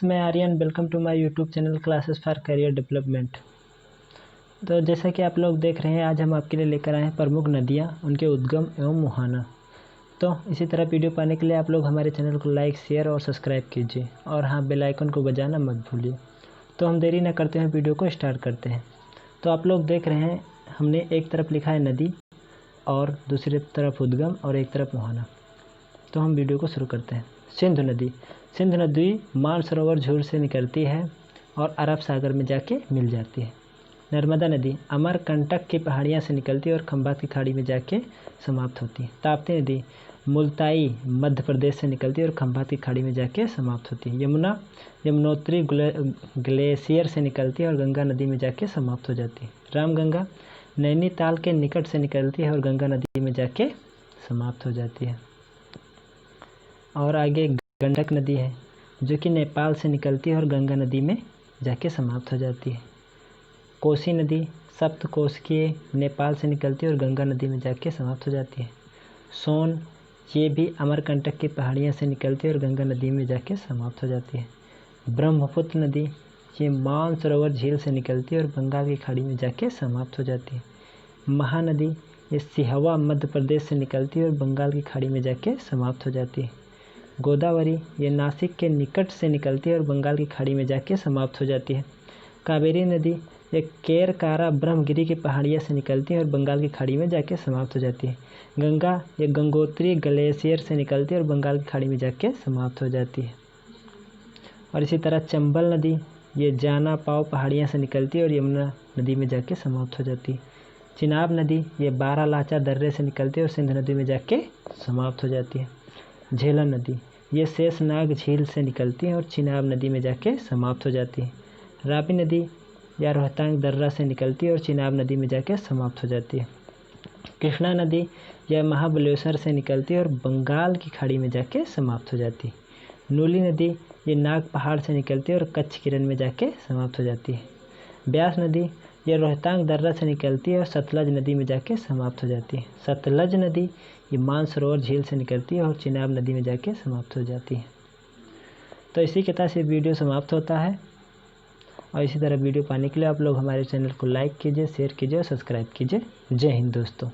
Friends, मैं Aryan. Welcome to my YouTube channel classes for career development. तो जैसा कि आप लोग देख रहे हैं, आज हम आपके लिए लेकर आए हैं प्रमुख नदियाँ, उनके उद्गम एवं मुहाना। तो इसी तरह वीडियो पाने के लिए आप लोग हमारे चैनल को लाइक, शेयर और सब्सक्राइब कीजिए, और हाँ, बेल आइकन को बजाना मत भूलिए। तो हम देरी न करते हैं, वीडियो को स्टार्ट करते हैं। तो आप लोग देख रहे हैं, हमने एक तरफ लिखा है नदी और दूसरी तरफ उद्गम और एक तरफ मुहाना। तो हम वीडियो को शुरू करते हैं। सिंधु नदी। सिंधु नदी मानसरोवर झील से निकलती है और अरब सागर में जाके मिल जाती है। नर्मदा नदी अमरकंटक की पहाड़ियाँ से निकलती है और खंभात की खाड़ी में जाके समाप्त होती है। ताप्ती नदी मुल्ताई मध्य प्रदेश से निकलती है और खंभात की खाड़ी में जाके समाप्त होती है। यमुना यमुनोत्री ग्लेशियर से निकलती है और गंगा नदी में जाके समाप्त हो जाती है। रामगंगा नैनीताल के निकट से निकलती है और गंगा नदी में जाके समाप्त हो जाती है। और आगे गंडक नदी है, जो कि नेपाल से निकलती है और गंगा नदी में जाके समाप्त हो जाती है। कोसी नदी सप्तकोशिकीय नेपाल से निकलती है और गंगा नदी में जाके समाप्त हो जाती है। सोन ये भी अमरकंटक की पहाड़ियाँ से निकलती है और गंगा नदी में जाके समाप्त हो जाती है। ब्रह्मपुत्र नदी ये मानसरोवर झील से निकलती है और बंगाल की खाड़ी में जाके समाप्त हो जाती है। महानदी ये सिहवा मध्य प्रदेश से निकलती है और बंगाल की खाड़ी में जाके समाप्त हो जाती है। गोदावरी ये नासिक के निकट से निकलती है और बंगाल की खाड़ी में जाके समाप्त हो जाती है। कावेरी नदी ये केरकारा ब्रह्मगिरी की पहाड़ियाँ से निकलती है और बंगाल की खाड़ी में जाके समाप्त हो जाती है। गंगा ये गंगोत्री ग्लेशियर से निकलती है और बंगाल की खाड़ी में जाके समाप्त हो जाती है। और इसी तरह चंबल नदी ये जाना पाव पहाड़ियाँ से निकलती है और यमुना नदी में जाके समाप्त हो जाती है। चिनाब नदी ये बारालाचा दर्रे से निकलती है और सिंध नदी में जाके समाप्त हो जाती है। झेलम नदी ये शेषनाग झील से निकलती है और चिनाब नदी में जाके समाप्त हो जाती है। रावी नदी या रोहतांग दर्रा से निकलती है और चिनाब नदी में जाके समाप्त हो जाती है। कृष्णा नदी यह महाबलेश्वर से निकलती है और बंगाल की खाड़ी में जाके समाप्त हो जाती है। नूली नदी ये नाग पहाड़ से निकलती है और कच्छ किरण में जाके समाप्त हो जाती है। ब्यास नदी यह रोहतांग दर्रा से निकलती है और सतलज नदी में जाके समाप्त हो जाती है। सतलज नदी ये मानसरोवर झील से निकलती है और चिनाब नदी में जाके समाप्त हो जाती है। तो इसी के तरह से वीडियो समाप्त होता है। और इसी तरह वीडियो पाने के लिए आप लोग हमारे चैनल को लाइक कीजिए, शेयर कीजिए और सब्सक्राइब कीजिए। जय हिंद दोस्तों।